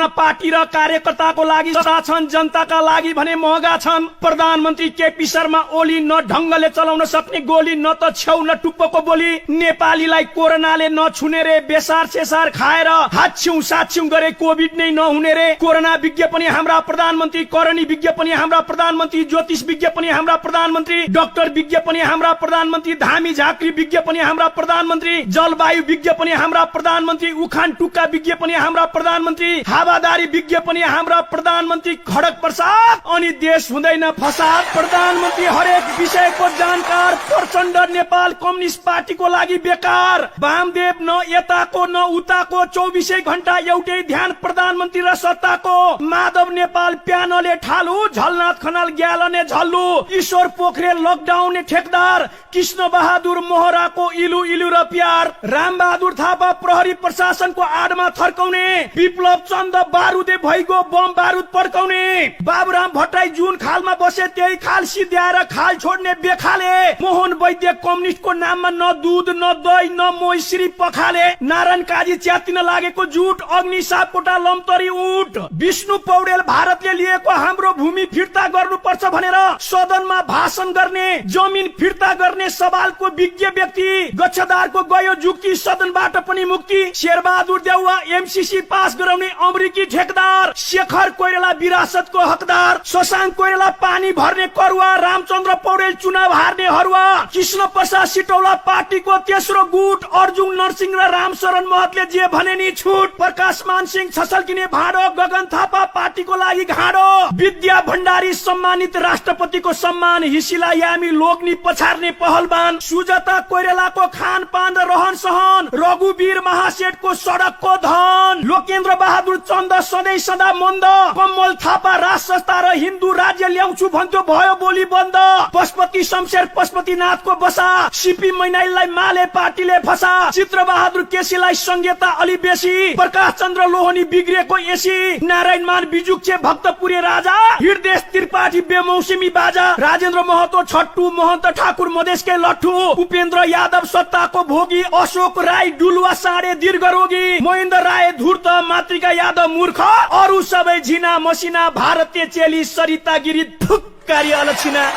Party र कार्यकर्ताको लागि सस्ता छन्, जनताका लागि भने महँगा छन्। प्रधानमन्त्री केपी शर्मा ओली न ढंगले चलाउन सक्ने गोली, न त छेउ न टुप्पोको बोली। नेपालीलाई कोरोनाले नछुने रे, बेसार छेसार खाएर हाच्छ्यौं साच्छ्यौं गरे कोभिड नै नहुने रे। कोरोना विज्ञ पनि हाम्रा प्रधानमन्त्री, करणी विज्ञ पनि हाम्रा प्रधानमन्त्री, ज्योतिष विज्ञ पनि हाम्रा प्रधानमन्त्री, डाक्टर विज्ञ पनि हाम्रा प्रधानमन्त्री, धामी झाँक्री विज्ञ पनि हाम्रा प्रधानमन्त्री, जलवायु विज्ञ पनि हाम्रा प्रधानमन्त्री, उखान टुक्का विज्ञ पनि हाम्रा प्रधानमन्त्री, हावादारी विज्ञ पनि हाम्रा प्रधानमन्त्री खड्ग प्रसाद। अनि देश हुँदैन फसाद। प्रधानमन्त्री हरेक विषयको जानकार, प्रचण्ड नेपाल कम्युनिस्ट पार्टीको लागि बेकार। वामदेव न यताको न उताको, 24 घण्टा एउटै ध्यान प्रधानमन्त्री र सत्ताको। माधव नेपाल प्यानले ठालु, झलनाथ खनाल ग्यालने झल्लु, ईश्वर पोखरेल लकडाउन ठेकदार, कृष्ण बहादुर मोहराको इलु इलु र प्यार, राम बहादुर थापा प्रहरी प्रशासनको आडमा थर्काउने, विप्लव चन्द बारुदे भइगो बम बारुद पड्काउने, बाबुराम भट्टराई जुन खालमा बसे त्यही खाल सिद्ध्याएर खाल छोड्ने बेखाले, मोहन वैद्य कम्युनिस्टको नाममा न दूध न दही न मोइश्री पखाले, नारायण काजी च्यातिन लागेको जुट, अग्नि सापकोटा लम्तरी उठ, विष्णु पौडेल भारतले लिएको हाम्रो भूमि फिर्ता गर्नुपर्छ भनेर सदनमा भाषण गर्ने, जमिन फिर्ता गर्ने सवालको विज्ञ व्यक्ति, गच्छदारको गयो जुक्ति सदनबाट पनि मुक्ति, शेरबहादुर देउवा एमसीसी पास गराउने अमेरिकी ठेकदार, शेखर कोइराला विरासतको हकदार, शशाङ्क कोइराला पानी भर्ने करुवा, रामचन्द्र पौडेल चुनाव हार्ने हरुवा, कृष्ण प्रसाद सिटौला पार्टीको तेस्रो गुट, अर्जुन नरसिंह र रामशरण महतले जे भने नि छुट, प्रकाश मान सिंह छसल्किने भाँडो, गगन थापा पार्टीको लागि घाँडो, विद्या भण्डारी सम्मानित राष्ट्रपतिको सम्मान, हिसिला यामी लोग्नी पछार्ने पहलवान, सुजाता कोइरालाको खानपान र रहन सहन, रघुवीर महासेठको सडकको धन, लोकेन्द्र बहादुर चन्द सधैँ सदा मन्द, कमल थापा राज संस्था र हिन्दू राज्य ल्याउँछु भन्थ्यो भयो बोली बन्द, पशुपति शमशेर पशुपतिनाथको बसा, सिपी मैनालीलाई माले पार्टीले फसा, चित्र बहादुर केसीलाई संघीयता अलि बेसी, प्रकाश चन्द्र लोहनी बिग्रेको एसी, नारायण मान बिजुक्छे भक्तपुरे राजा, हृदय त्रिपाठी बेमौसमी बाजा, राजेन्द्र महतो छट्टु, महन्त ठाकुर मधेसकै लट्ठु, उपेन्द्र यादव सत्ताको भोगी, अशोक राई डुलुवा साँडे दीर्घरोगी, महेन्द्र राय धूर्त, मातृका यादव मूर्ख, अरू सबै झिना मसिना, भारतीय चेली सरिता गिरी थुक्कारी अलक्षिना।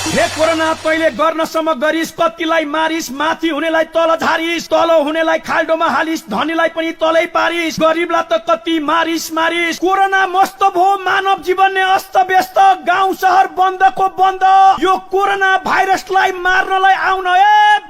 हे कोरोना तैले गर्नसम्म गरिस, कतिलाई मारिस, माथि हुनेलाई तल झारिस, तल हुनेलाई खाल्डोमा हालिस, धनीलाई पनि तलै पारिस, गरीबलाई त कति मारिस मारिस। कोरोना मस्त भो, मानव जीवन नै अस्त व्यस्त, गाउँ शहर बन्दको बन्द, यो कोरोना भाइरसलाई मार्नलाई आउन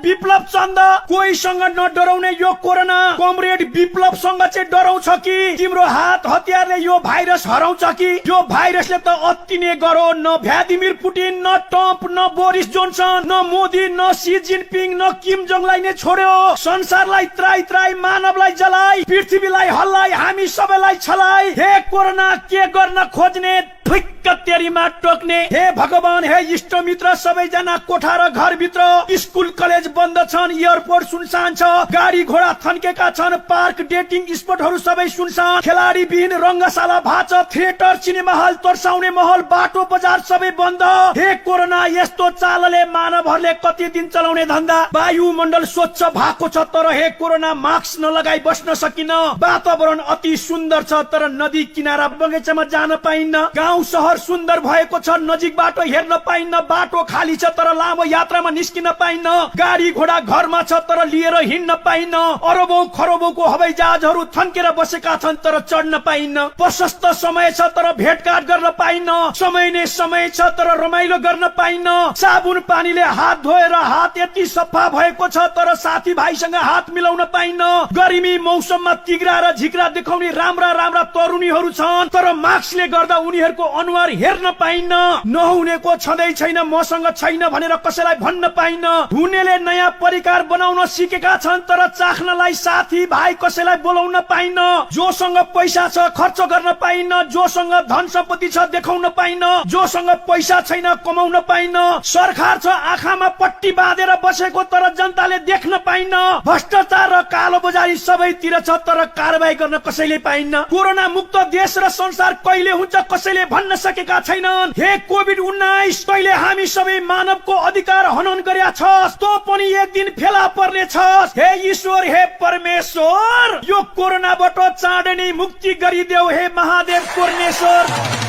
विप्लव चन्द, कोहीसँग नडराउने यो कोरोना, कमरेड विप्लवसँग चाहिँ डराउँछ कि, तिम्रो हात हतियारले यो भाइरस हराउँछ कि, यो भाइरसले त अति नै गरो, न भ्लादिमिर पुटिन, न ट्रम्प, न बोरिस जोन्सन, न मोदी, न सी जिनपिङ, न किम जोङलाई नै छोड्यो। संसारलाई त्राई त्राई, मानवलाई जलाई, पृथ्वीलाई हल्लाई, हामी सबैलाई छलाई। हे कोरोना के गर्न खोज्ने, ठिक्क तेरीमा टोक्ने। हे भगवान, हे इष्ट मित्र, सबैजना कोठा र घरभित्र, स्कुल कलेज बन्द छन्, एयरपोर्ट सुनसान छ, गाडी घोडा थन्केका छन्, पार्क डेटिङ स्पोटहरू सबै सुनसान, खेलाडी विहीन रंगशाला भाछ, थिएटर सिनेमा हल तर्साउने महल, बाटो बजार सबै बन्द। हे कोरोना, यस्तो चालले मानवहरूले कति दिन चलाउने धन्दा, वायुमण्डल स्वच्छ भएको छ तर हे कोरोना मास्क नलगाई बस्न सकिन, वातावरण अति सुन्दर छ तर नदी किनारा बगैँचामा जान पाइन्न, गाउँ शहर सुन्दर भएको छ, नजिक बाटो हेर्न पाइन्न, बाटो खाली छ तर लामो यात्रामा निस्किन पाइन्न, गाडी घोडा घरमा छ तर लिएर हिँड्न पाइन्न, अरबौं खरबौंको हवाई जहाजहरू थन्केर बसेका छन् तर चढ्न पाइन्न, प्रशस्त समय छ तर भेटघाट गर्न पाइन्न, समय नै समय छ तर रमाइलो गर्न पाइन्न, साबुन पानीले हात धोएर हात यति सफा भएको छ तर साथी भाइसँग हात मिलाउन पाइन्न, गर्मी मौसममा तिग्रा र झिक्रा देखाउने राम्रा राम्रा तरुणीहरू छन् तर मास्कले गर्दा उनीहरूको अनुहार हेर्न पाइन्न, नहुनेको छँदै छैन, मसँग छैन भनेर कसैलाई भन्न पाइन्न, हुनेले नयाँ परिकार बनाउन सिकेका छन् तर चाख्नलाई साथी भाइ कसैलाई बोलाउन पाइन्न, जोसँग पैसा छ खर्च गर्न पाइन्न, जोसँग धन सम्पत्ति छ देखाउन पाइन्न, जोसँग पैसा छैन कमाउन पाइन्न, सरकार छ आँखामा पट्टी बाँधेर बसेको तर जनताले देख्न पाइन्न, भ्रष्टाचार र कालो बजारी सबैतिर छ तर कारबाही गर्न कसैले पाइन्न। कोरोना मुक्त देश र संसार कहिले हुन्छ कसैले भन्न सकेका छैनन्। हे कोभिड-19 तैले हामी सबै मानवको अधिकार हनन गरेका छस्, तँ पनि एक दिन फेला पर्ने छस्। हे ईश्वर, हे परमेश्वर, यो कोरोनाबाट चाँडै नै मुक्ति गरिदेऊ हे महादेव परमेश्वर।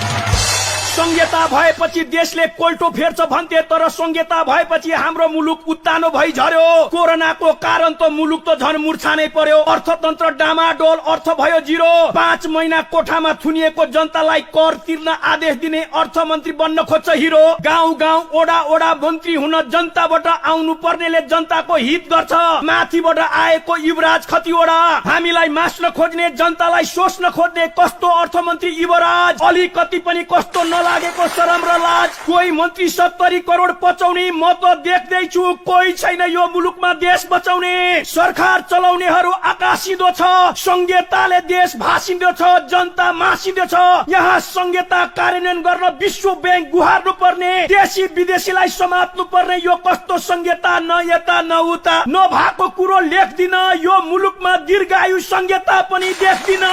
संहिता भएपछि देशले कोल्टो फेर्छ भन्थे, तर संहिता भएपछि हाम्रो मुलुक उत्तानो भई झर्यो। कोरोनाको कारण त मुलुक त झन मूर्छा नै पर्यो। अर्थतन्त्र डामाडोल, अर्थ भयो जिरो। 5 महिना कोठामा थुनिएको जनतालाई कर तिर्न आदेश दिने अर्थमन्त्री बन्न खोज्छ हिरो। गाउँ गाउँ ओडा ओडा मन्त्री हुन जनताबाट आउनु पर्नेले जनताको हित गर्छ। माथिबाट आएको युवराज खतिवडा, हामीलाई मास्न खोज्ने जनतालाई सोच्न खोज्ने कस्तो अर्थमन्त्री युवराज। अलिकति पनि कस्तो लागेको शरम र लाज। कोही मन्त्री 70 करोड पचाउने, म त देख्दैछु कोही छैन यो मुलुकमा देश बचाउने। सरकार चलाउनेहरू आकाशिँदो छ, संहिताले देश भासिँदो छ, जनता मासिँदो छ। यहाँ संहिता कार्यान्वयन गर्न विश्व बैंक गुहार्नु पर्ने, देशी विदेशीलाई समात्नु पर्ने। यो कस्तो संहिता, न यता न उता, नभएको कुरो लेख्दिन। यो मुलुकमा दीर्घायु संहिता पनि देख्दिन।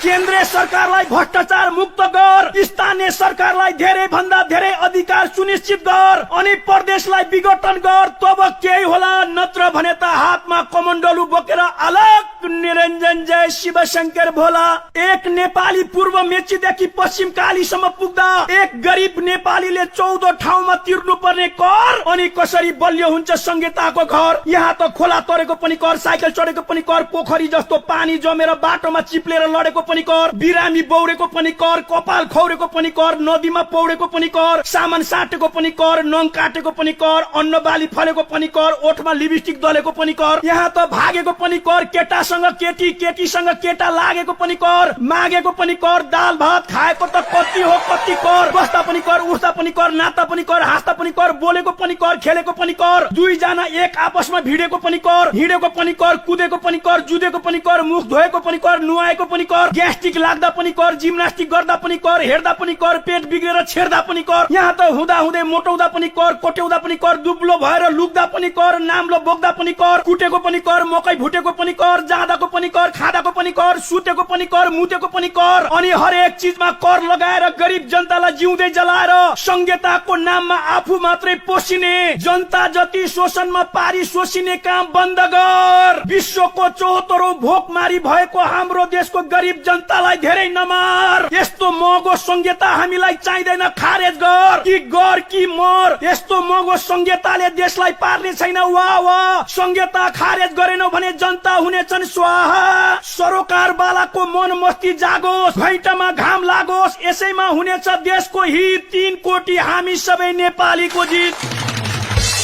केन्द्रीय सरकारलाई भ्रष्टाचार मुक्त गर, स्थानीय सरकारलाई धेरै भन्दा धेरै अधिकार सुनिश्चित गर, अनि प्रदेशलाई विघटन गर, तब केही होला। नत्र भने त हातमा कमण्डलु बोकेर अलग निरञ्जन जय शिव शंकर भोला। एक नेपाली पूर्व मेचीदेखि पश्चिम कालीसम्म पुग्दा एक गरीब नेपालीले 14 ठाउँमा तिर्नु पर्ने कर, अनि कसरी बलियो हुन्छ संहिताको घर। यहाँ त खोला तरेको पनि कर, साइकल चढेको पनि कर, पोखरी जस्तो पानी जमेर बाटोमा चिप्लेर लडेको पनि कर, बिरामी बौरेको पनि कर, कपाल खौरेको पनि कर, नदीमा पौडेको पनि कर, सामान साटेको पनि कर, नङ काटेको पनि कर, अन्न बाली फलेको पनि कर, ओठमा लिपस्टिक दलेको पनि कर। यहाँ त भागेको पनि कर, केटासँग केटी, केटीसँग केटा लागेको पनि कर, मागेको पनि कर, दाल भात खाएको त कति हो कति कर। बस्दा पनि कर, उठ्दा पनि कर, नाच्दा पनि कर, हाँस्दा पनि कर, बोलेको पनि कर, खेलेको पनि कर, दुईजना एक आपसमा भिडेको पनि कर, हिँडेको पनि कर, कुदेको पनि कर, जुदेको पनि कर, मुख धोएको पनि कर, नुहाएको पनि कर, ग्यास्ट्रिक लाग्दा पनि कर, जिम्नास्टिक गर्दा पनि कर, हेर्दा पनि कर, पेट बिग्रेर छेड्दा पनि कर। यहाँ त हुँदा हुँदै मोटाउँदा पनि कर, कोट्याउँदा पनि कर, दुब्लो भएर लुक्दा पनि कर, नाम्लो बोक्दा पनि कर, कुटेको पनि कर, मकै भुटेको पनि कर, जाँदाको पनि कर, खाँदाको पनि कर, सुतेको पनि कर, मुतेको पनि कर, अनि हरेक चिजमा कर लगाएर गरिब जनतालाई जिउँदै जलाएर संहिताको नाममा आफू मात्रै पोसिने, जनता जति शोषणमा पारी सोसिने काम बन्द गर। विश्वको 74औं भोकमारी भएको हाम्रो देशको गरिब जनतालाई धेरै नमार। यस्तो महँगो संहिता हामीलाई चाहिँदैन, खारेज गर कि मर। यस्तो महँगो संहिताले देशलाई पार्ने छैन। वाह वाह, संहिता खारेज गरेनौ भने जनता हुनेछन् स्वाहा। सरोकार बालाको मन मस्ती जागोस्, घैँटामा घाम लागोस्, यसैमा हुनेछ देशको हित। 3 कोटी हामी सबै नेपालीको जित।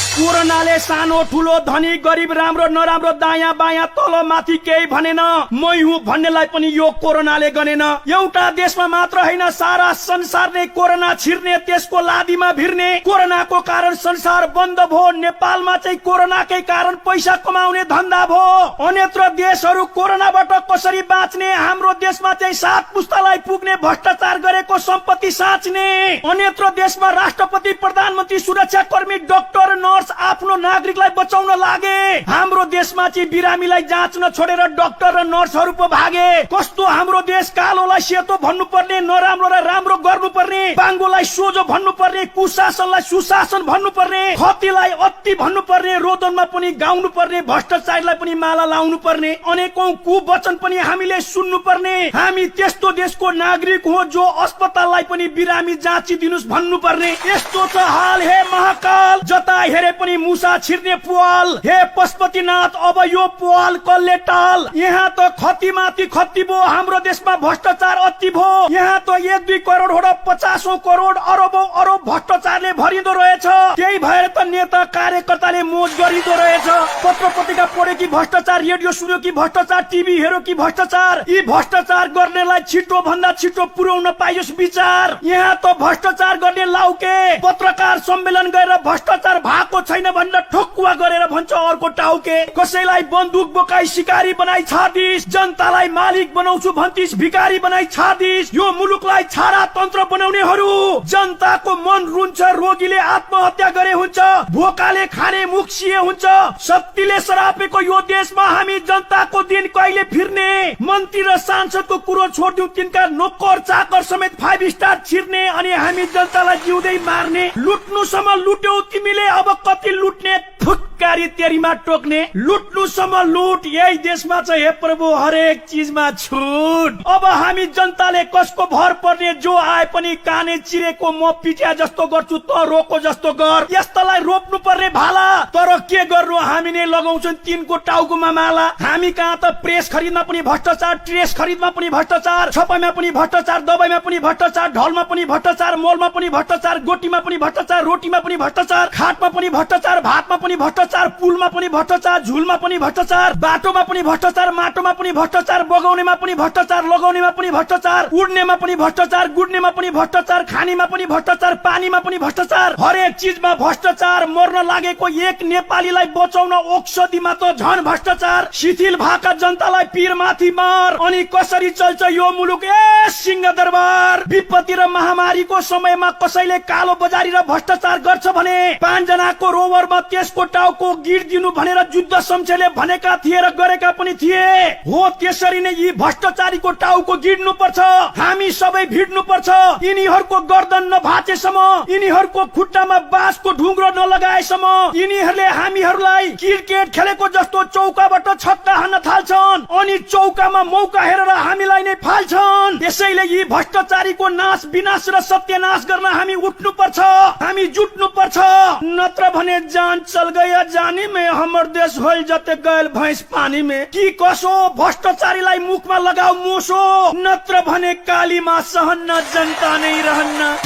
कोरोनाले सानो ठुलो धनी गरिब राम्रो नराम्रो दायाँ बायाँ तल माथि केही भनेन। मै हुँ भन्नेलाई पनि यो कोरोनाले गनेन। एउटा देशमा मात्र होइन, सारा संसार नै कोरोना छिर्ने, त्यसको लादीमा भिर्ने। कोरोनाको कारण संसार बन्द भयो, नेपालमा चाहिँ कोरोनाकै कारण पैसा कमाउने धन्दा भयो। अन्यत्र देशहरू कोरोनाबाट कसरी बाँच्ने, हाम्रो देशमा चाहिँ 7 पुस्तालाई पुग्ने भ्रष्टाचार गरेको सम्पत्ति साँच्ने। अन्यत्र देशमा राष्ट्रपति, प्रधानमन्त्री, सुरक्षा कर्मी, डाक्टर, नर्स आफ्नो नागरिकलाई बचाउन लागे। हाम्रो देशमा चाहिँ बिरामीलाई जाँच्न छोडेर डाक्टर र नर्सहरू पो भागे। कस्तो हाम्रो देश, कालोलाई सेतो भन्नुपर्ने, नराम्रोलाई राम्रो गर्नुपर्ने, बाङ्गोलाई सोझो भन्नुपर्ने, कुशासनलाई सुशासन भन्नुपर्ने, खतीलाई अति भन्नुपर्ने, रोदनमा पनि गाउनु पर्ने, भ्रष्टाचारीलाई पनि माला लाउनु पर्ने, अनेकौं कुवचन पनि हामीले सुन्नु पर्ने। हामी त्यस्तो देशको नागरिक हो जो अस्पताललाई पनि बिरामी जाँचिदिनुस् भन्नुपर्ने। यस्तो छ हाल हे महाकाल, जता हेरे पनि मुसा छिर्ने पुवाल। हे पशुपतिनाथ, अब यो पुवाल कसले टाल। यहाँ त खती माथि खती भो, हाम्रो देशमा भ्रष्टाचार अति भो। यहाँ त 1-2 करोड हो, 50औं करोड अरबौं अरब भ्रष्टाचारले भरिँदो रहेछ। त्यही भएर त नेता कार्यकर्ताले मोज गरिँदो रहेछ। पत्र पत्रिका पढ्यो कि भ्रष्टाचार, रेडियो सुन्यो कि भ्रष्टाचार, टिभी हेर्यो कि भ्रष्टाचार। यी भ्रष्टाचार गर्नेलाई छिटो भन्दा छिटो पुर्याउन पाइयोस् विचार। यहाँ त भ्रष्टाचार गर्ने लाउके पत्रकार सम्मेलन गरेर भ्रष्टाचार भएको छैन भनेर ठोकुवा गरेर भन्छ अर्को टाउके। कसैलाई बन्दुक बोकाई शिकारी बनाई छाडिस, जनतालाई मालिक बनाउँछु भन्थिस भिखारी बनाई छाडिस। यो मुलुकलाई छाडा तन्त्र बनाउनेहरू। जनताको मन रुन्छ, रोगीले आत्महत्या गरे हुन्छ, भोकाले खाने मुखिए हुन्छ। शक्तिले सरापेको यो देशमा हामी जनताको दिन कहिले फिर्ने? मन्त्री र सांसदको कुरो छोड्यौं, तिनका नोकर चाकर समेत 5 स्टार छिर्ने अनि हामी जनतालाई जिउँदै मार्ने। लुट्नुसम्म लुट्यौ तिमीले, अब कति लुट्ने? थुक्कारी तेरीमा टोक्ने। लुट्नुसम्म लुट। यही देशमा चाहिँ हे प्रभु हरेक चीजमा छुट। अब हामी जनताले कसको भर पर्ने? जो आए पनि काने चिरेको म पिट्या जस्तो गर्छु, त रोको जस्तो गर। यस्तालाई रोप्नु पर्ने भाला। तर के गर्नु, हामी नै लगाउँछौं तिनको टाउकोमा माला। हामी कहाँ त प्रेस खरिदमा पनि भ्रष्टाचार, ट्रेस खरिदमा पनि भ्रष्टाचार, छपाईमा पनि भ्रष्टाचार, दबाईमा पनि भ्रष्टाचार, ढलमा पनि भ्रष्टाचार, मोलमा पनि भ्रष्टाचार, गोटीमा पनि भ्रष्टाचार, रोटीमा पनि भ्रष्टाचार, खाटमा पनि भ्रष्टाचार, भातमा पनि भ्रष्टाचार, पुलमा पनि भ्रष्टाचार, झुलमा पनि भ्रष्टाचार, बाटोमा पनि भ्रष्टाचार, माटोमा पनि भ्रष्टाचार, बगाउनेमा पनि भ्रष्टाचार, लगाउनेमा पनि भ्रष्टाचार, उड्नेमा पनि भ्रष्टाचार, गुड्नेमा पनि भ्रष्टाचार, खानीमा पनि भ्रष्टाचार, पानीमा पनि भ्रष्टाचार, हरेक चीजमा भ्रष्टाचार। मर्न लागेको एक नेपालीलाई बचाउन औषधिमा त झन भ्रष्टाचार। शिथिल भएका जनतालाई पीरमाथि मार। अनि कसरी चल्छ यो मुलुक? ए सिंहदरबार। विपत्ति र महामारीको समयमा कसैले कालो बजारी र भ्रष्टाचार गर्छ भने 5 जनाको रोवरमा त्यसको टाउको गिर्दिनु भनेर जुद्ध शमशेरले भनेका थिए र गरेका पनि थिए। हो त्यसरी नै यी भ्रष्टाचारीको टाउको गिर्नु पर्छ। हामी सबै भिड्नु पर्छ। यिनीहरूको गर्दन नभाचेसम्म, यिनीहरूको खुट्टामा बाँसको ढुङ्ग्रो नलगाएसम्म, यिनीहरूले हामीहरूलाई क्रिकेट खेलेको जस्तो चौकाबाट छक्का हान्न थाल्छन् अनि चौकामा मौका हेरेर हामीलाई नै फाल्छन्। त्यसैले यी भ्रष्टाचारीको नाश विनाश र सत्यनाश गर्न हामी उठ्नु पर्छ, हामी जुट्नु पर्छ। नत्र भने जान चल गया जानी में, हमर देश होल जते गयल भैंस पानी में। कि कसो भ्रष्टाचारीलाई मुखमा लगाऊ मोसो, नत्र भने कालीमा सहन्न जनता नै रहन्न।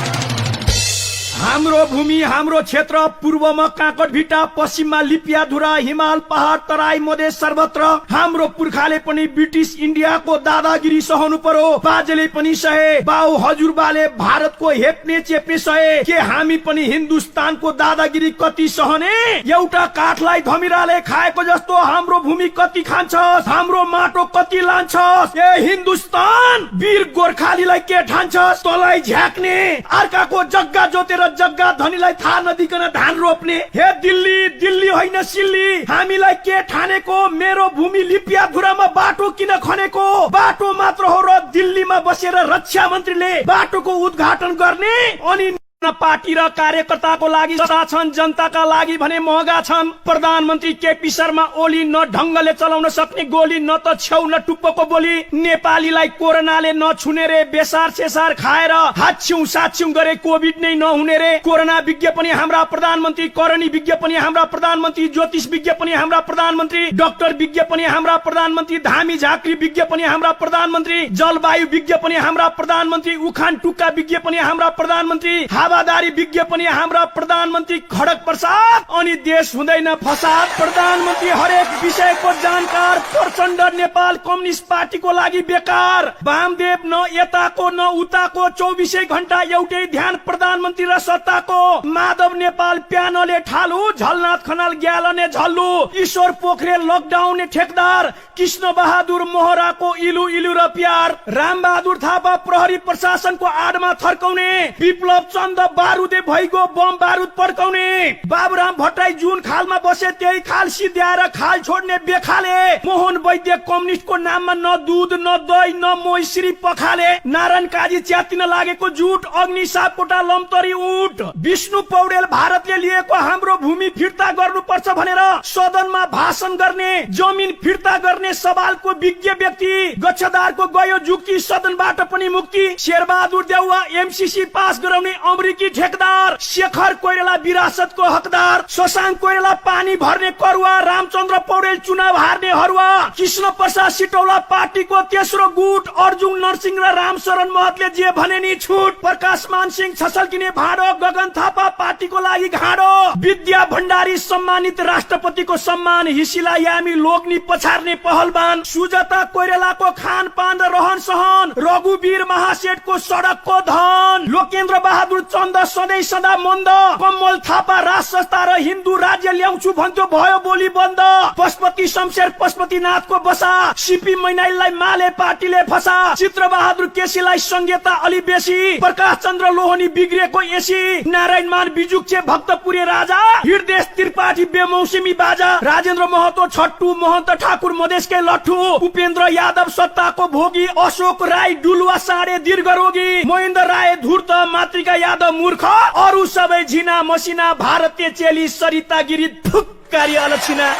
हाम्रो भूमि, हाम्रो क्षेत्र, पूर्वमा काकटभिटा, पश्चिममा लिपियाधुरा, हिमाल, पहाड, तराई, मधेस सर्वत्र हाम्रो पुर्खाले पनि ब्रिटिश इन्डियाको दादागिरी सहनु पर्यो। बाजेले पनि सहे, बाउ हजुरबाले भारतको हेप्ने चेप्ने सहे। के हामी पनि हिन्दुस्तानको दादागिरी कति सहने? एउटा काठलाई धमिराले खाएको जस्तो हाम्रो भूमि कति खान्छस्? हाम्रो माटो कति लान्छस्? ए हिन्दुस्तान, वीर गोर्खालीलाई के ठान्छस्? तँलाई झ्याक्ने, अर्काको जग्गा जोतेर जग्गा धनीलाई थाहा नदिकन धान रोप्ने। हे दिल्ली, दिल्ली होइन सिल्ली, हामीलाई के ठानेको? मेरो भूमि लिपियाधुरामा बाटो किन खनेको? बाटो मात्र हो र दिल्लीमा बसेर रक्षा मन्त्रीले बाटोको उद्घाटन गर्ने? अनि पार्टी र कार्यकर्ताको लागि सस्ता छन्, जनताका लागि भने महँगा छन्। प्रधानमन्त्री केपी शर्मा ओली न ढंगले चलाउन सक्ने गोली, न त छेउ न टुप्पोको बोली। नेपालीलाई कोरोनाले नछुने रे, बेसार सेसार खाएर हाच्छ्यौं साच्छ्यौं गरे कोभिड नै नहुने रे। कोरोना विज्ञ पनि हाम्रा प्रधानमन्त्री, करणी विज्ञ पनि हाम्रा प्रधानमन्त्री, ज्योतिष विज्ञ पनि हाम्रा प्रधानमन्त्री, डाक्टर विज्ञ पनि हाम्रा प्रधानमन्त्री, धामी झाँक्री विज्ञ पनि हाम्रा प्रधानमन्त्री, जलवायु विज्ञ पनि हाम्रा प्रधानमन्त्री, उखान टुक्का विज्ञ पनि हाम्रा प्रधानमन्त्री, हावादारी विज्ञ पनि हाम्रा प्रधानमन्त्री खड्ग प्रसाद। अनि देश हुँदैन फसाद। प्रधानमन्त्री हरेक विषयको जानकार, प्रचण्ड नेपाल कम्युनिस्ट पार्टीको लागि बेकार। वामदेव न यताको न उताको, 24 घण्टा एउटै ध्यान प्रधानमन्त्री र सत्ताको। माधव नेपाल प्यानले ठालु, झलनाथ खनाल ग्यालने झल्लु, ईश्वर पोखरेल लकडाउन ठेकदार, कृष्ण बहादुर मोहराको इलु इलु र प्यार, राम बहादुर थापा प्रहरी प्रशासनको आडमा थर्काउने, विप्लव चन्द बारुदे भइगो बम बारुद पड्काउने, बाबुराम भट्टराई जुन खालमा बसे त्यही खाल सिद्ध्याएर खाल छोड्ने बेखाले, मोहन वैद्य कम्युनिस्टको नाममा न दूध न दही न मोइश्री पखाले, नारायण काजी च्यातिन लागेको जुट, अग्नि सापकोटा लम्तरी उठ, विष्णु पौडेल भारतले लिएको हाम्रो भूमि फिर्ता गर्नुपर्छ भनेर सदनमा भाषण गर्ने, जमिन फिर्ता गर्ने सवालको विज्ञ व्यक्ति, गच्छदारको गयो जुक्ति सदनबाट पनि मुक्ति, शेरबहादुर देउवा एमसीसी पास गराउने अमेरिकी ठेकदार, शेखर कोइराला विरासतको हकदार, शशाङ्क कोइराला पानी भर्ने करुवा, रामचन्द्र पौडेल चुनाव हार्ने हरुवा, कृष्ण प्रसाद सिटौला पार्टीको तेस्रो गुट, अर्जुन नरसिंह र रामशरण महतले जे भने नि छुट, प्रकाश मान सिंह छसल्किने भाँडो, गगन थापा पार्टीको लागि घाँडो, विद्या भण्डारी सम्मानित राष्ट्रपतिको सम्मान, हिसिला यामी लोग्नी पछार्ने पहलवान, सुजाता कोइरालाको खानपान र रहन सहन, रघुवीर महा सेटको सडकको धन। लोकेन्द्र बहादुर चन्द सधैँ सदा मन्द। कमल थापा राज संस्था र हिन्दू राज्य ल्याउँछु भन्थ्यो, भयो बोली बन्द। पशुपति शमशेर पशुपतिनाथको बसा। सिपी मैनालीलाई माले पार्टीले फसा। चित्र बहादुर केसीलाई संहिता अलि बेसी। प्रकाश चन्द्र लोहनी बिग्रिएको एसी। नारायण मान बिजुक्छे भक्तपुरे राजा। हृदय त्रिपाठी बेमौसमी बाजा। राजेन्द्र महतो छट्टु। महन्त ठाकुर मधेसकै लट्ठु। उपेन्द्र यादव सत्ताको भोगी। अशोक राई डुलुवा साँडे दीर्घरोगी। महेन्द्र राय धूर्त। मातृका यादव मूर्ख। अरू सबै झिना मसिना। भारतीय चेली सरिता गिरी थुक्कारी अलक्षिना।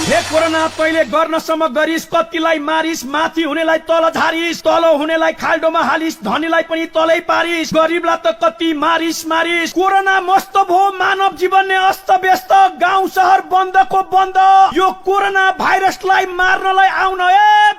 हे कोरोना तैले गर्नसम्म गरिस, कतिलाई मारिस, माथि हुनेलाई तल झारिस, तल हुनेलाई खाल्डोमा हालिस, धनीलाई पनि तलै पारिस, गरीबलाई त कति मारिस मारिस। कोरोना मस्त भो, मानव जीवन नै अस्त व्यस्त, गाउँ शहर बन्दको बन्द। यो कोरोना भाइरसलाई मार्नलाई आउन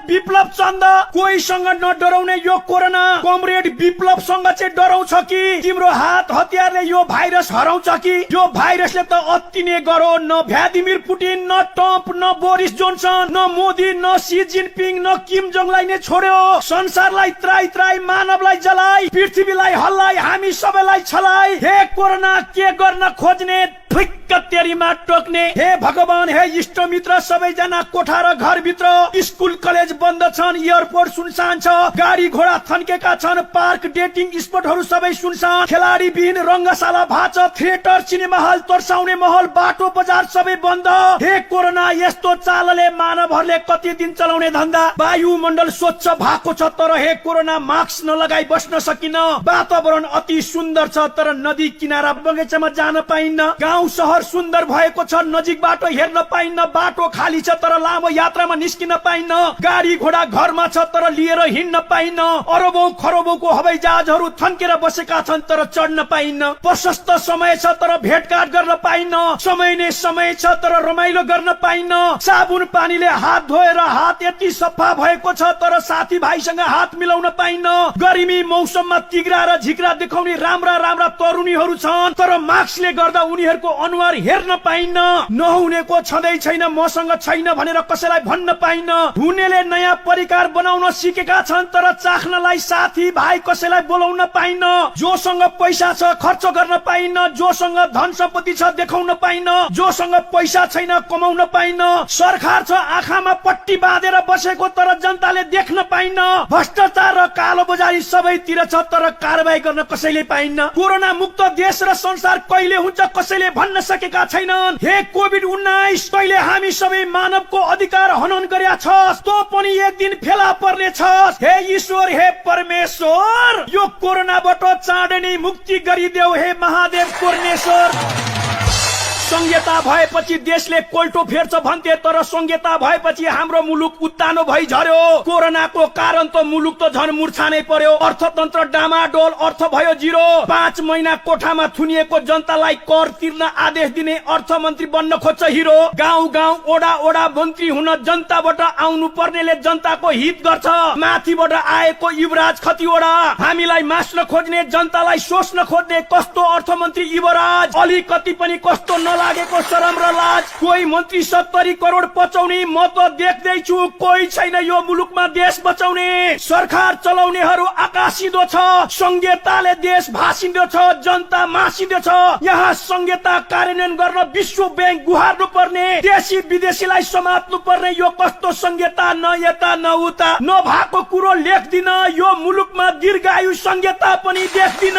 विप्लव चन्द। कोहीसँग नडराउने यो कोरोना, कमरेड विप्लवसँग चाहिँ डराउँछ कि? तिम्रो हात हतियारले यो भाइरस हराउँछ कि? यो भाइरसले त अति नै गरो, न भ्लादिमिर पुटिन, न ट्रम्प, न बोरिस जोन्सन, न मोदी, न सी जिनपिङ, न किम जोङलाई नै छोड्यो। संसारलाई त्राई त्राई, मानवलाई जलाई, पृथ्वीलाई हल्लाई, हामी सबैलाई छलाई। हे कोरोना के गर्न खोज्ने, ठिक्क तेरीमा टोक्ने। हे भगवान, हे इष्ट मित्र, सबैजना कोठा र घरभित्र। स्कुल कलेज बन्द छन्, एयरपोर्ट सुनसान छ, गाडी घोडा थन्केका छन्, पार्क डेटिङ स्पटहरू सबै सुनसान। खेलाडी विहीन रंगशाला भाछ, थिएटर सिनेमा हल तर्साउने महल, बाटो बजार सबै बन्द। हे कोरोना, यस्तो चालले मानवहरूले कति दिन चलाउने धन्दा? वायुमण्डल स्वच्छ भएको छ, तर हे कोरोना मास्क नलगाई बस्न सकिन। वातावरण अति सुन्दर छ, तर नदी किनारा बगैँचामा जान पाइन्न। गाउँ शहर सुन्दर भएको छ, नजिकबाट हेर्न पाइन्न। बाटो खाली छ, तर लामो यात्रामा निस्किन पाइन्न। गाडी घोडा घरमा छ, तर लिएर हिँड्न पाइन्न। अरबौं खरबौंको हवाई जहाजहरू थन्केर बसेका छन्, तर चढ्न पाइन्न। प्रशस्त समय छ, तर भेटघाट गर्न पाइन्न। समय नै समय छ, तर रमाइलो गर्न पाइन्न। साबुन पानीले हात धोएर हात यति सफा भएको छ, तर साथी भाइसँग हात मिलाउन पाइन्न। गर्मी मौसममा तिग्रा र झिक्रा देखाउने राम्रा राम्रा तरुणीहरू छन्, तर मास्कले गर्दा उनीहरूको अनुहार हेर्न पाइन्न। नहुनेको छँदै छैन, मसँग छैन भनेर कसैलाई भन्न पाइन्न। हुनेले नयाँ परिकार बनाउन सिकेका छन्, तर चाख्नलाई साथी भाइ कसैलाई बोलाउन पाइन्न। जोसँग पैसा छ खर्च गर्न पाइन्न, जोसँग धन सम्पत्ति छ देखाउन पाइन्न, जोसँग पैसा छैन कमाउन पाइन्न। सरकार छ आँखामा पट्टी बाँधेर बसेको, तर जनताले देख्न पाइन्न। भ्रष्टाचार र कालो बजारी सबैतिर छ, तर कारबाही गर्न कसैले पाइन्न। कोरोना मुक्त देश र संसार कहिले हुन्छ कसैले भन्न सकेका छैनन्। हे कोभिड-19, कहिले हामी सबै मानवको अधिकार हनन गरेका छस्, तँ पनि एक दिन फेला पर्ने छस्। हे ईश्वर, हे परमेश्वर, यो कोरोनाबाट चाँडै नै मुक्ति गरिदेऊ। हे महादेव कोर्नेश्वर। संहिता भएपछि देशले कोल्टो फेर्छ भन्थे, तर संहिता भएपछि हाम्रो मुलुक उत्तानो भई झर्यो। कोरोनाको कारण त मुलुक त झन् मूर्छा नै पर्यो। अर्थतन्त्र डामाडोल, अर्थ भयो जिरो। 5 महिना कोठामा थुनिएको जनतालाई कर तिर्न आदेश दिने अर्थमन्त्री बन्न खोज्छ हिरो। गाउँ गाउँ ओडा ओडा मन्त्री हुन जनताबाट आउनु पर्नेले जनताको हित गर्छ। माथिबाट आएको युवराज खतिवडा, हामीलाई मास्न खोज्ने, जनतालाई सोच्न खोज्ने कस्तो अर्थमन्त्री युवराज। अलिकति पनि कस्तो लागेको शरम र लाज। कोही मन्त्री 70 करोड पचाउने, म त देख्दैछु कोही छैन यो मुलुकमा देश बचाउने। सरकार चलाउनेहरू आकाशिँदो छ, संहिताले देश भासिँदो छ, जनता मासिँदो छ। यहाँ संहिता कार्यान्वयन गर्न विश्व बैंक गुहार्नु पर्ने, देशी विदेशीलाई समात्नु पर्ने। यो कस्तो संहिता, न यता न उता, नभएको कुरो लेख्दिन। यो मुलुकमा दीर्घायु संहिता पनि देख्दिन।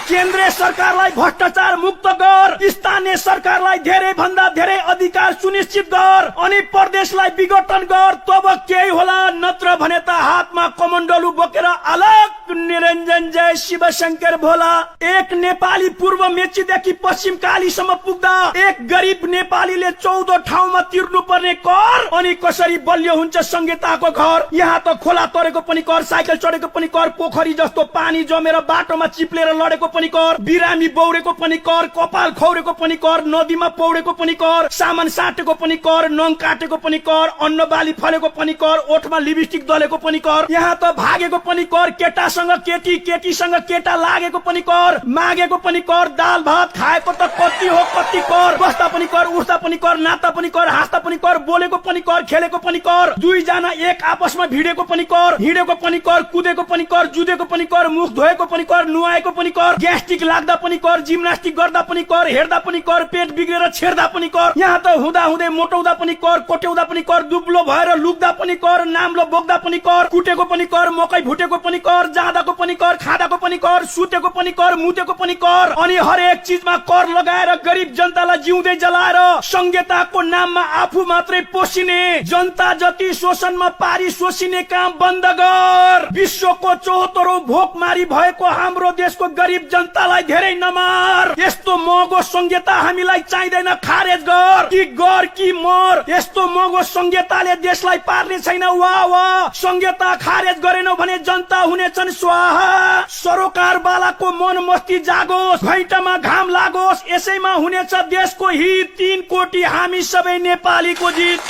केन्द्रीय सरकारलाई भ्रष्टाचार मुक्त गर, स्थानीय सरकारलाई धेरै भन्दा धेरै अधिकार सुनिश्चित गर, अनि प्रदेशलाई विघटन गर, तब केही होला। नत्र भने त हातमा कमण्डलु बोकेर अलग निरञ्जन जय शिवशंकर भोला। एक नेपाली पूर्व मेचीदेखि पश्चिम कालीसम्म पुग्दा एक गरीब नेपालीले 14 ठाउँमा तिर्नु पर्ने कर, अनि कसरी बलियो हुन्छ संहिताको घर। यहाँ त खोला तरेको पनि कर, साइकल चढेको पनि कर, पोखरी जस्तो पानी जमेर बाटोमा चिप्लेर लडेको पनि कर, बिरामी बौरेको पनि कर, कपाल खौरेको पनि कर, नदीमा पौडेको पनि कर, सामान साटेको पनि कर, नङ काटेको पनि कर, अन्न बाली फलेको पनि कर, ओठमा लिपस्टिक दलेको पनि कर। यहाँ त भागेको पनि कर, केटासँग केटासँग केटी केटीसँग केटा लागेको पनि कर, मागेको पनि कर, दाल भात खाएको त कति हो कति कर, बस्दा पनि कर, उठ्दा पनि कर, नाच्दा पनि कर, हाँस्दा पनि कर, बोलेको पनि कर, खेलेको पनि कर, दुईजना एक आपसमा भिडेको पनि कर, हिँडेको पनि कर, कुदेको पनि कर, जुदेको पनि कर, मुख धोएको पनि कर, नुहाएको पनि कर, ग्यास्ट्रिक लाग्दा पनि कर, जिम्नास्टिक गर्दा पनि कर, हेर्दा पनि कर, पेट बिग्रेर छेड्दा पनि कर, यहाँ त हुँदा हुँदै मोटाउँदा पनि कर, कोट्याउँदा पनि कर, दुब्लो भएर लुक्दा पनि कर, नाम्लो बोक्दा पनि कर, कुटेको पनि कर, मकै भुटेको पनि कर, जाँदाको पनि कर, खाँदाको पनि कर, सुतेको पनि कर, मुतेको पनि कर, अनि हरेक चीजमा कर लगाएर गरिब जनतालाई जिउँदै जलाएर संहिताको नाममा आफू मात्रै पोसिने, जनता जति शोषणमा पारी सोसिने काम बन्द गर। विश्वको 74औं भोकमारी भएको हाम्रो देशको गरिब जनतालाई धेरै नमार। यस्तो महँगो संहिता हामीलाई चाहिँदैन, खारेज गर कि मर। यस्तो महँगो संहिताले देशलाई पार्ने छैन। वाह वाह, संहिता खारेज गरेनौ भने जनता हुनेछन् स्वाहा। सरोकार बालाको मन मस्ती जागोस्, घैँटामा घाम लागोस्, यसैमा हुनेछ देशको हित। 3 कोटी हामी सबै नेपालीको जित।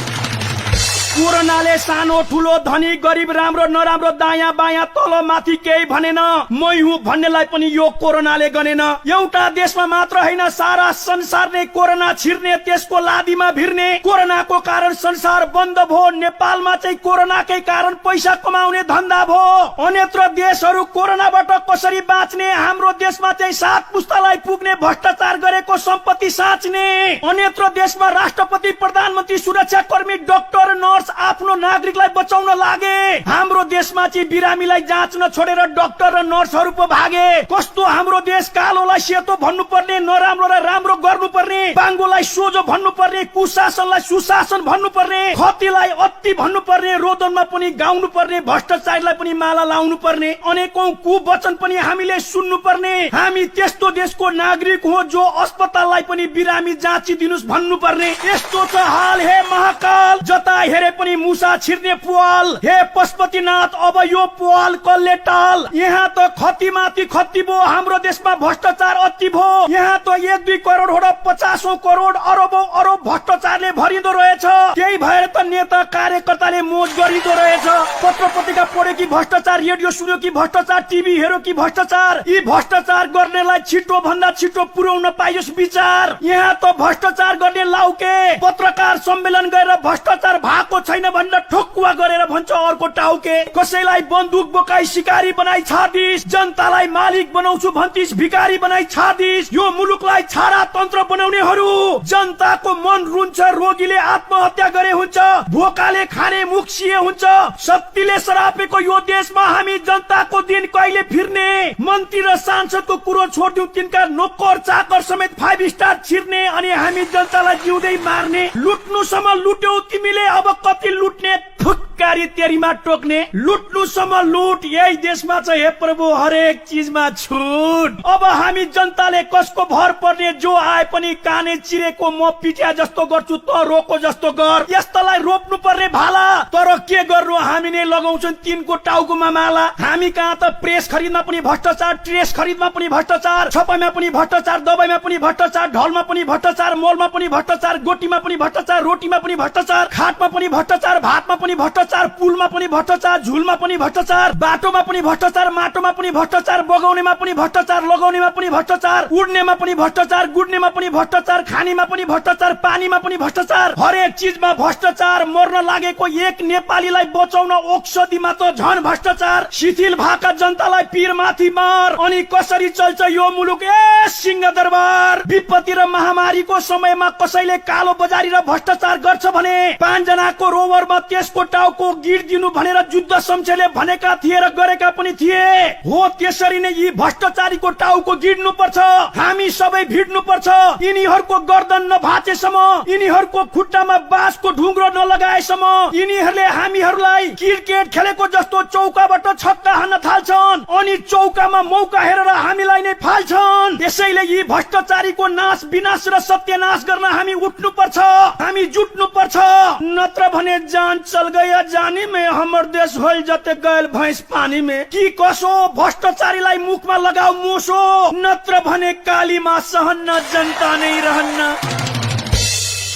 कोरोनाले सानो ठुलो धनी गरिब राम्रो नराम्रो दायाँ बायाँ तल माथि केही भनेन। मै हुँ भन्नेलाई पनि यो कोरोनाले गनेन। एउटा देशमा मात्र होइन, सारा संसार नै कोरोना छिर्ने, त्यसको लादीमा भिर्ने। कोरोनाको कारण संसार बन्द भयो, नेपालमा चाहिँ कोरोनाकै कारण पैसा कमाउने धन्दा भयो। अन्यत्र देशहरू कोरोनाबाट कसरी बाँच्ने, हाम्रो देशमा चाहिँ 7 पुस्तालाई पुग्ने भ्रष्टाचार गरेको सम्पत्ति साँच्ने। अन्यत्र देशमा राष्ट्रपति प्रधानमन्त्री सुरक्षा कर्मी डाक्टर नर्स आफ्नो नागरिकलाई बचाउन लागे। हाम्रो देशमा चाहिँ बिरामीलाई जाँच्न छोडेर डाक्टर र नर्सहरू पो भागे। कस्तो हाम्रो देश, कालोलाई सेतो भन्नुपर्ने, नराम्रोलाई राम्रो गर्नुपर्ने, बाङ्गोलाई सोझो भन्नुपर्ने, कुशासनलाई सुशासन भन्नुपर्ने, खतीलाई अति भन्नुपर्ने, रोदनमा पनि गाउनु पर्ने, भ्रष्टाचारीलाई पनि माला लाउनु पर्ने, अनेकौं कुवचन पनि हामीले सुन्नु पर्ने। हामी त्यस्तो देशको नागरिक हो जो अस्पताललाई पनि बिरामी जाँचिदिनुस् भन्नुपर्ने। यस्तो छ हाल हे महाकाल, जता हेरे पनि मुसा छिर्ने पुवाल। हे पशुपतिनाथ, अब यो पुवाल कसले टाल। यहाँ त खती माथि खती भो, हाम्रो देशमा भ्रष्टाचार अति भो। यहाँ त 1-2 करोड हो र 50औं करोड अरबौं अरब भ्रष्टाचारले भरिँदो रहेछ। त्यही भएर त नेता कार्यकर्ताले मोज गरिँदो रहेछ। पत्र पत्रिका पढ्यो कि भ्रष्टाचार, रेडियो सुन्यो कि भ्रष्टाचार, टिभी हेर्यो कि भ्रष्टाचार। यी भ्रष्टाचार गर्नेलाई छिटो भन्दा छिटो पुर्याउन पाइयोस् विचार। यहाँ त भ्रष्टाचार गर्ने लाउके, पत्रकार सम्मेलन गरेर भ्रष्टाचार भएको छैन भनेर ठोकुवा गरेर भन्छ अर्को टाउके। कसैलाई बन्दुक बोकाई शिकारी बनाई छाडिस, जनतालाई मालिक बनाउँछु भन्थिस भिखारी बनाई छाडिस। यो मुलुकलाई छाडा तन्त्र बनाउनेहरू। जनताको मन रुन्छ, रोगीले आत्महत्या गरे हुन्छ, भोकाले खाने मुखसिए हुन्छ। शक्तिले सरापेको यो देशमा हामी जनताको दिन कहिले फिर्ने। मन्त्री र सांसदको कुरो छोड्दिउँ, तिनका नोकर चाकर समेत 5 स्टार छिर्ने, अनि हामी जनतालाई जिउँदै मार्ने। लुट्नुसम्म लुट्यौ तिमीले, अब कति लुट्ने, थुक्कारी तेरीमा टोक्ने। लुट्नुसम्म लुट, यही देशमा छ हे प्रभु हरेक चीजमा छुट। अब हामी जनताले कसको भर पर्ने, जो आए पनि काने चिरेको म पिट्या जस्तो गर्छु त रोको जस्तो गर। यस्तालाई रोप्नु पर्ने भाला, तर के गर्नु, हामी नै लगाउँछौं 3 को टाउकोमा माला। हामी कहाँ त प्रेस खरिदमा पनि भ्रष्टाचार, ट्रेस खरिदमा पनि भ्रष्टाचार, छपाईमा पनि भ्रष्टाचार, दबाईमा पनि भ्रष्टाचार, ढलमा पनि भ्रष्टाचार, मोलमा पनि भ्रष्टाचार, गोटीमा पनि भ्रष्टाचार, रोटीमा पनि भ्रष्टाचार, खाटमा पनि भ्रष्टाचार, भातमा पनि भ्रष्टाचार, पुलमा पनि भ्रष्टाचार, झुलमा पनि भ्रष्टाचार, बाटोमा पनि भ्रष्टाचार, माटोमा पनि भ्रष्टाचार, बगाउनेमा पनि भ्रष्टाचार, लगाउनेमा पनि भ्रष्टाचार, उड्नेमा पनि भ्रष्टाचार, गुड्नेमा पनि भ्रष्टाचार, खानीमा पनि भ्रष्टाचार, पानीमा पनि भ्रष्टाचार, हरेक चीजमा भ्रष्टाचार। मर्न लागेको एक नेपालीलाई बचाउन औषधिमा त झन भ्रष्टाचार। शिथिल भाका जनतालाई पीर माथि मार। अनि कसरी चल्छ यो मुलुक ए सिंहदरबार। विपत्ति र महामारीको समयमा कसैले कालो बजारी र भ्रष्टाचार गर्छ भने 5 जनाको रोवरमा त्यसको टाउको गिर्दिनु भनेर जुद्ध शमशेरले भनेका थिए र गरेका पनि थिए। हो त्यसरी नै यी भ्रष्टाचारीको टाउको गिर्नु पर्छ। हामी सबै भिड्नु पर्छ। यिनीहरूको गर्दन नभाचेसम्म, यिनीहरूको खुट्टामा बाँसको ढुङ्ग्रो नलगाएसम्म, यिनीहरूले हामीहरूलाई क्रिकेट खेलेको जस्तो चौकाबाट छक्का हान्न थाल्छन्, अनि चौकामा मौका हेरेर हामीलाई नै फाल्छन्। त्यसैले यी भ्रष्टाचारीको नाश विनाश र सत्यनाश गर्न हामी उठ्नु पर्छ, हामी जुट्नु पर्छ। नत्र भने जान चल गया जानी में, हमर देश होल जते गयल भैंस पानी में। कि कसो भ्रष्टाचारीलाई मुखमा लगाऊ मोसो, नत्र भने कालीमा सहन्न जनता नै रहन्न।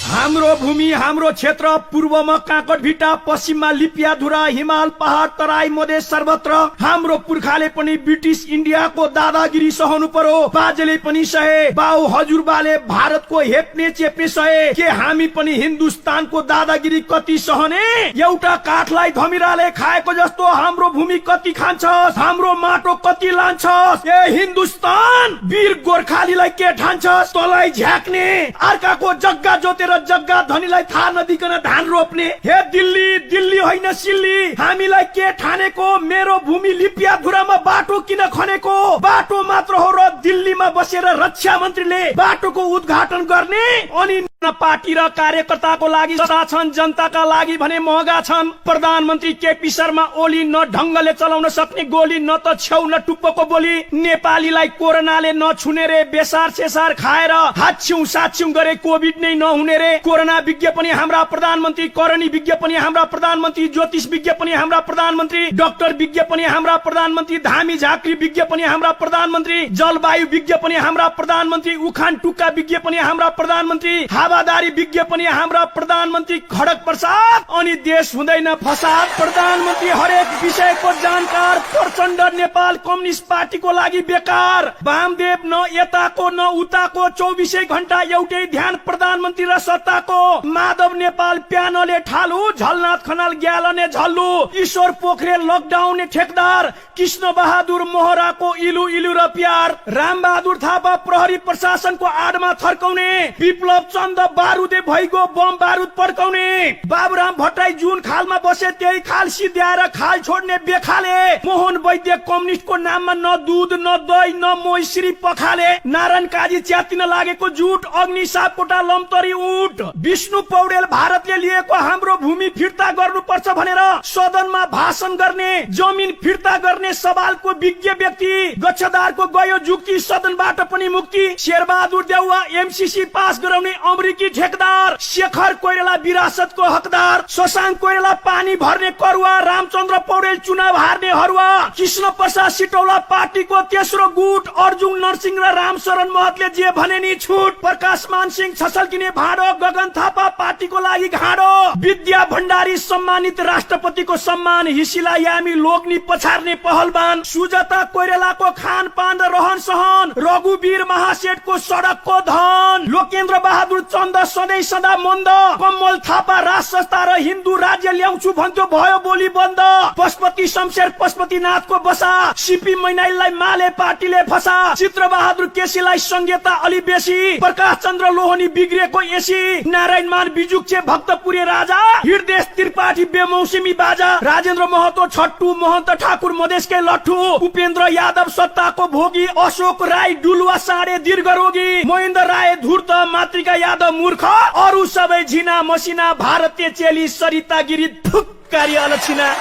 हाम्रो भूमि हाम्रो क्षेत्र, पूर्वमा काँकडभिटा, पश्चिममा लिपियाधुरा, हिमाल पहाड तराई मधेस सर्वत्र हाम्रो पुर्खाले पनि ब्रिटिस इन्डियाको दादागिरी सहनु पर्यो। बाजेले पनि सहे, बाउ हजुरबाले भारतको हेप्ने चेप्ने सहे, के हामी पनि हिन्दुस्तानको दादागिरी कति सहने? एउटा काठलाई धमिराले खाएको जस्तो हाम्रो भूमि कति खान्छस्, हाम्रो माटो कति लान्छस्? ए हिन्दुस्तान, वीर गोर्खालीलाई के ठान्छस्? तँलाई झ्याक्ने, अर्काको जग्गा जोतेर जग्गा धनीलाई थाहा नदिकन धान रोप्ने। हे दिल्ली, दिल्ली होइन सिल्ली, हामीलाई के ठानेको? मेरो भूमि लिपियाधुरामा बाटो किन खनेको? बाटो मात्र हो र दिल्लीमा बसेर रक्षा मन्त्रीले बाटोको उद्घाटन गर्ने? अनि पार्टी र कार्यकर्ताको लागि सस्ता छन्, जनताका लागि भने महँगा छन्। प्रधानमन्त्री केपी शर्मा ओली न ढंगले चलाउन सक्ने गोली, न त छेउ न टुप्पोको बोली। नेपालीलाई कोरोनाले नछुने रे, बेसार सेसार खाएर हाच्छ्यौं साच्छ्यौं गरे कोभिड नै नहुने रे। कोरोना विज्ञ पनि हाम्रा प्रधानमन्त्री, करणी विज्ञ पनि हाम्रा प्रधानमन्त्री, ज्योतिष विज्ञ पनि हाम्रा प्रधानमन्त्री, डाक्टर विज्ञ पनि हाम्रा प्रधानमन्त्री, धामी झाँक्री विज्ञ पनि हाम्रा प्रधानमन्त्री, जलवायु विज्ञ पनि हाम्रा प्रधानमन्त्री, उखान टुक्का विज्ञ पनि हाम्रा प्रधानमन्त्री, हावादारी विज्ञ पनि हाम्रा प्रधानमन्त्री खड्ग प्रसाद। अनि देश हुँदैन फसाद। प्रधानमन्त्री हरेक विषयको जानकार, प्रचण्ड नेपाल कम्युनिस्ट पार्टीको लागि बेकार। वामदेव न यताको न उताको, 24 घण्टा एउटै ध्यान प्रधानमन्त्री र सत्ताको। माधव नेपाल प्यानले ठालु, झलनाथ खनाल ग्यालने झल्लु, ईश्वर पोखरेल लकडाउन ठेकदार, कृष्ण बहादुर मोहराको इलु इलु र प्यार, राम बहादुर थापा प्रहरी प्रशासनको आडमा थर्काउने, विप्लव चन्द बारुदे भइगो बम बारुद पड्काउने, बाबुराम भट्टराई जुन खालमा बसे त्यही खाल सिद्ध्याएर खाल छोड्ने बेखाले, मोहन वैद्य कम्युनिस्टको नाममा न दूध न दही न मोइश्री पखाले, नारायण काजी च्यातिन लागेको जुट, अग्नि सापकोटा लम्तरी उठ, विष्णु पौडेल भारतले लिएको हाम्रो भूमि फिर्ता गर्नुपर्छ भनेर सदनमा भाषण गर्ने, जमिन फिर्ता गर्ने सवालको विज्ञ व्यक्ति, गच्छदारको गयो जुक्ति, सदनबाट पनि मुक्ति, शेरबहादुर देउवा एमसीसी पास गराउने अमेरिकी ठेकदार, शेखर कोइराला विरासतको हकदार, शशाङ्क कोइराला पानी भर्ने करुवा, रामचन्द्र पौडेल चुनाव हार्ने हरुवा, कृष्ण प्रसाद सिटौला पार्टीको तेस्रो गुट, अर्जुन नरसिंह र रामशरण महतले जे भने नि छुट, प्रकाश मान सिंह छसल्किने भाँडो, गगन थापा पार्टीको लागि घाँडो, विद्या भण्डारी सम्मानित राष्ट्रपतिको सम्मान, हिसिला यामी लोग्नी पछार्ने पहलवान, सुजाता कोइरालाको खानपान र रहन सहन, रघुवीर महासेठको सडकको धन, लोकेन्द्र बहादुर चन्द सधैँ सदा मन्द, कमल थापा राज संस्था र हिन्दू राज्य ल्याउँछु भन्थ्यो भयो बोली बन्द, पशुपति शमशेर पशुपतिनाथको बसा, सिपी मैनालीलाई माले पार्टीले फसा, चित्र बहादुर केसीलाई संहिता अलि बेसी, प्रकाश चन्द्र लोहनी बिग्रिएको एसी, नारायण मान बिजुक्छे भक्तपुरे राजा, हृदय त्रिपाठी बेमौसमी बाजा, राजेन्द्र महतो छट्टु, महन्त ठाकुर मधेसकै लट्ठु, उपेन्द्र यादव सत्ताको भोगी, अशोक राई डुलुवा साँडे दीर्घरोगी, महेन्द्र राय धूर्त, मातृका यादव मूर्ख, अरू सबै झिना मसिना, भारतीय चेली सरिता गिरी थुक्कारी अलक्षिना।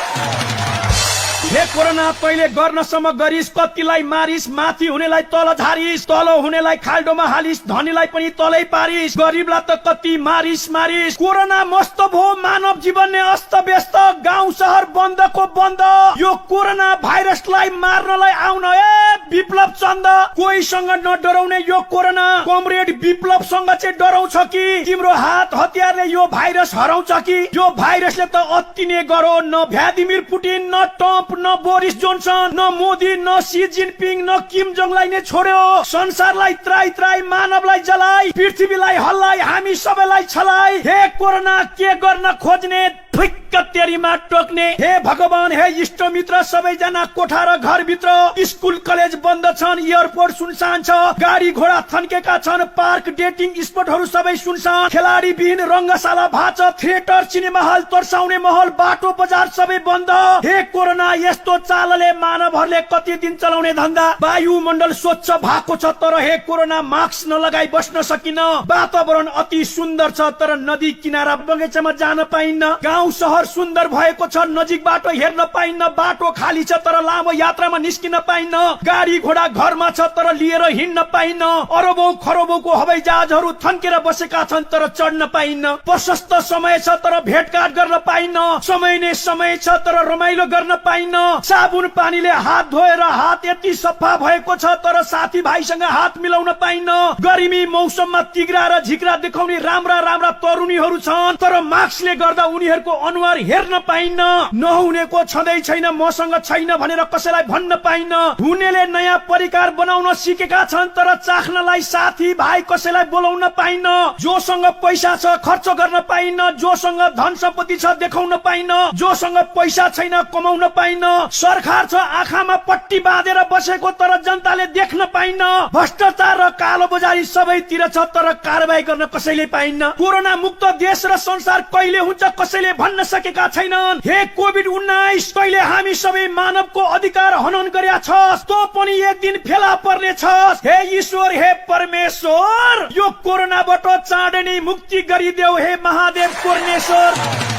हे कोरोना तैले गर्नसम्म गरिस, कतिलाई मारिस, माथि हुनेलाई तल झारिस, तल हुनेलाई खाल्डोमा हालिस, धनीलाई पनि तलै पारिस, गरीबलाई त कति मारिस मारिस। कोरोना मस्त भो, मानव जीवन नै अस्त व्यस्त, गाउँ शहर बन्दको बन्द, यो कोरोना भाइरसलाई मार्नलाई आउन ए विप्लव चन्द, कोहीसँग नडराउने यो कोरोना, कमरेड विप्लवसँग चाहिँ डराउँछ कि तिम्रो हात हतियारले यो भाइरस हराउँछ कि? यो भाइरसले त अति नै गरो, न भ्लादिमिर पुटिन, न ट्रम्प, न बोरिस जोन्सन, न मोदी, न सी जिनपिङ, न किम जोङलाई नै छोड्यो। संसारलाई त्राई त्राई, मानवलाई जलाई, पृथ्वीलाई हल्लाई, हामी सबैलाई छलाई। हे कोरोना के गर्न खोज्ने, ठिक्क तेरीमा टोक्ने। हे भगवान, हे इष्ट मित्र, सबैजना कोठा र घरभित्र, स्कुल कलेज बन्द छन्, एयरपोर्ट सुनसान छ, गाडी घोडा थन्केका छन्, पार्क डेटिङ स्पटहरू सबै सुनसान, खेलाडी विहीन रंगशाला भाछ, थिएटर सिनेमा हल तर्साउने महल, बाटो बजार सबै बन्द। हे कोरोना, यस्तो चालले मानवहरूले कति दिन चलाउने धन्दा? वायुमण्डल स्वच्छ भएको छ, तर हे कोरोना मास्क नलगाई बस्न सकिन। वातावरण अति सुन्दर छ, तर नदी किनारा बगैँचामा जान पाइन्न। गाउँ गाउँ शहर सुन्दर भएको छ, नजिकबाट हेर्न पाइन्न, बाटो खाली छ तर लामो यात्रामा निस्किन पाइन्न, गाडी घोडा घरमा छ तर लिएर हिँड्न पाइन्न, अरबौं खरबौंको हवाई जहाजहरू थन्केर बसेका छन् तर चढ्न पाइन्न, प्रशस्त समय छ तर भेटघाट गर्न पाइन्न, समय नै समय छ तर रमाइलो गर्न पाइन्न, साबुन पानीले हात धोएर हात यति सफा भएको छ तर साथी भाइसँग हात मिलाउन पाइन्न, गर्मी मौसममा तिग्रा र झिक्रा देखाउने राम्रा राम्रा तरुणीहरू छन् तर मास्कले गर्दा उनीहरूको अनुहार हेर्न पाइन्न, नहुनेको छँदै छैन मसँग छैन भनेर कसैलाई भन्न पाइन्न, हुनेले नयाँ परिकार बनाउन सिकेका छन् तर चाख्नलाई साथी भाइ कसैलाई बोलाउन पाइन्न, जोसँग पैसा छ खर्च गर्न पाइन्न, जोसँग धन सम्पत्ति छ देखाउन पाइन्न, जोसँग पैसा छैन कमाउन पाइन्न, सरकार छ आँखामा पट्टी बाँधेर बसेको तर जनताले देख्न पाइन्न, भ्रष्टाचार र कालो बजारी सबैतिर छ तर कारबाही गर्न कसैले पाइन्न, कोरोना मुक्त देश र संसार कहिले हुन्छ कसैले भन्न सकेका छैनन्, हे कोभिड-19 कहिले हामी सबै मानवको अधिकार हनन गरेका छस्, तँ पनि एक दिन फेला पर्ने छस्, हे ईश्वर हे परमेश्वर यो कोरोनाबाट चाँडै नै मुक्ति गरिदेऊ हे महादेव कोर्नेश्वर।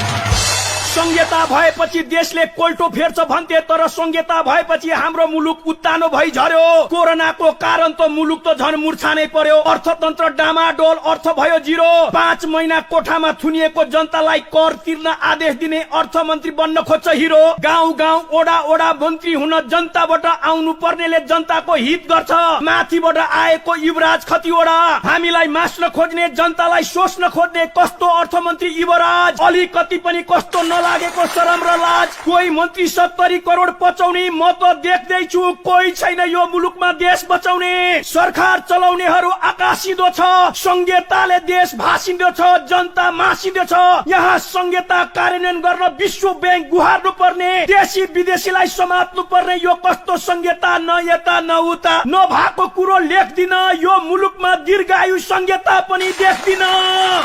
संहिता भएपछि देशले कोल्टो फेर्छ भन्थे तर संहिता भएपछि हाम्रो मुलुक उत्तानो भई झर्यो, कोरोनाको कारण त मुलुक त झन् मूर्छा नै पर्यो, अर्थतन्त्र डामाडोल, अर्थ भयो जिरो, 5 महिना कोठामा थुनिएको जनतालाई कर तिर्न आदेश दिने अर्थमन्त्री बन्न खोज्छ हिरो, गाउँ गाउँ ओडा ओडा मन्त्री हुन जनताबाट आउनु पर्नेले जनताको हित गर्छ, माथिबाट आएको युवराज खतिवडा, हामीलाई मास्न खोज्ने जनतालाई सोच्न खोज्ने कस्तो अर्थमन्त्री युवराज, अलिकति पनि कस्तो लागेको शरम र लाज, कोही मन्त्री 70 करोड पचाउने म त देख्दैछु, कोही छैन यो मुलुकमा देश बचाउने, सरकार चलाउनेहरू आकाशिँदो छ, संहिताले देश भासिँदो छ, जनता मासिँदो छ, यहाँ संहिता कार्यान्वयन गर्न विश्व बैंक गुहार्नु पर्ने, देशी विदेशीलाई समात्नु पर्ने, यो कस्तो संहिता न यता न उता, नभएको कुरो लेख्दिन, यो मुलुकमा दीर्घायु संहिता पनि देख्दिन,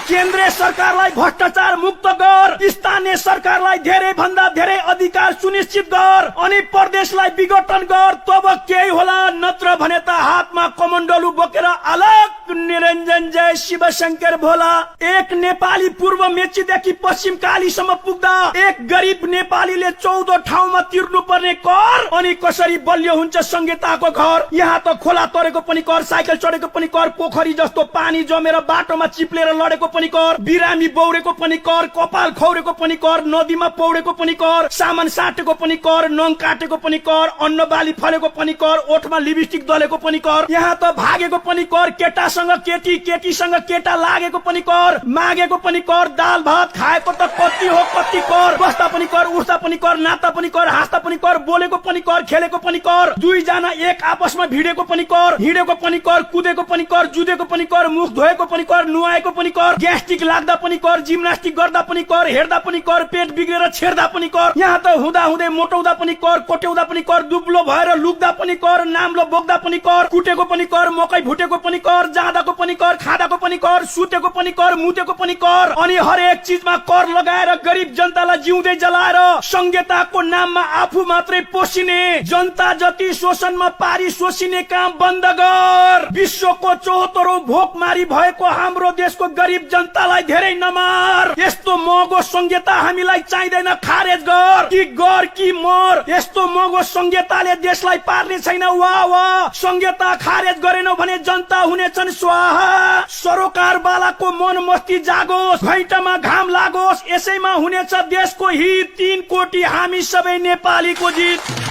केन्द्रीय सरकारलाई भ्रष्टाचार मुक्त गर, स्थानीय सरकारलाई धेरै भन्दा धेरै अधिकार सुनिश्चित गर, अनि प्रदेशलाई विघटन गर, तब केही होला, नत्र भने त हातमा कमण्डलु बोकेर अलग निरञ्जन जय शिव शंकर भोला। एक नेपाली पूर्व मेचीदेखि पश्चिम कालीसम्म पुग्दा एक गरीब नेपालीले 14 ठाउँमा तिर्नु पर्ने कर, अनि कसरी बलियो हुन्छ संहिताको घर, यहाँ त खोला तरेको पनि कर, साइकल चढेको पनि कर, पोखरी जस्तो पानी जमेर बाटोमा चिप्लेर लडेको पनि कर, बिरामी बौरेको पनि कर, कपाल खौरेको पनि कर, नदीमा पौडेको पनि कर, सामान साटेको पनि कर, नङ काटेको पनि कर, अन्न बाली फलेको पनि कर, ओठमा लिपस्टिक दलेको पनि कर, यहाँ त भागेको पनि कर, केटासँग केटी केटीसँग केटा लागेको पनि कर, मागेको पनि कर, दाल भात खाएको त कति हो कति कर, बस्दा पनि कर, उठ्दा पनि कर, नाच्दा पनि कर, हाँस्दा पनि कर, बोलेको पनि कर, खेलेको पनि कर, दुईजना एक आपसमा भिडेको पनि कर, हिँडेको पनि कर, कुदेको पनि कर, जुदेको पनि कर, मुख धोएको पनि कर, नुहाएको पनि कर, ग्यास्ट्रिक लाग्दा पनि कर, जिम्नास्टिक गर्दा पनि कर, हेर्दा पनि कर, पेट बिग्रेर छेड्दा पनि कर, यहाँ त हुँदा हुँदै मोटाउँदा पनि कर, कोट्याउँदा पनि कर, दुब्लो भएर लुक्दा पनि कर, नाम्लो बोक्दा पनि कर, कुटेको पनि कर, मकै भुटेको पनि कर, जाँदाको पनि कर, खाँदाको पनि कर, सुतेको पनि कर, मुतेको पनि कर, अनि हरेक चिजमा कर लगाएर गरिब जनतालाई जिउँदै जलाएर संहिताको नाममा आफू मात्रै पोसिने, जनता जति शोषणमा पारी सोसिने काम बन्द गर, विश्वको 74औं भोकमारी भएको हाम्रो देशको गरिब जनतालाई धेरै नमार, यस्तो महँगो संहिता हामीलाई चाहिँदैन, खारेज गर कि मर, यस्तो महँगो संहिताले देशलाई पार्ने छैन, वाह वाह, संहिता खारेज गरेनौ भने जनता हुनेछन् स्वाहा, सरोकार बालाको मन मस्ती जागोस्, घैँटामा घाम लागोस्, यसैमा हुनेछ देशको हित, 3 कोटी हामी सबै नेपालीको जित।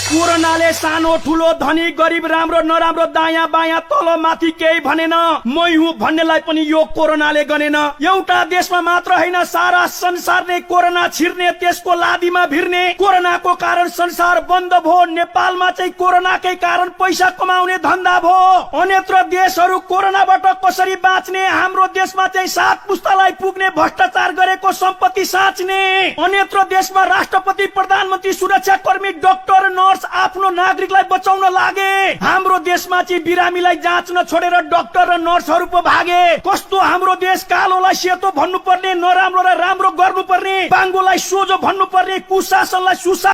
कोरोनाले सानो ठुलो धनी गरिब राम्रो नराम्रो दायाँ बायाँ तल माथि केही भनेन, मै हुँ भन्नेलाई पनि यो कोरोनाले गनेन, एउटा देशमा मात्र होइन सारा संसार नै कोरोना छिर्ने, त्यसको लादीमा भिर्ने, कोरोनाको कारण संसार बन्द भो, नेपालमा चाहिँ कोरोनाकै कारण पैसा कमाउने धन्दा भो, अन्यत्र देशहरू कोरोनाबाट कसरी बाँच्ने, हाम्रो देशमा चाहिँ 7 पुस्तालाई पुग्ने भ्रष्टाचार गरेको सम्पत्ति साँच्ने, अन्यत्र देशमा राष्ट्रपति प्रधानमन्त्री सुरक्षा कर्मी डाक्टर नर्स आफ्नो नागरिकलाई बचाउन लागे, हाम्रो देशमा चाहिँ बिरामीलाई जाँच्न छोडेर डाक्टर र नर्सहरू पो भागे, कस्तो हाम्रो देश, कालोलाई सेतो भन्नुपर्ने, नराम्रो र राम्रो गर्नुपर्ने, बाङ्गोलाई सोझो भन्नुपर्ने, कुशासनलाई सुशासन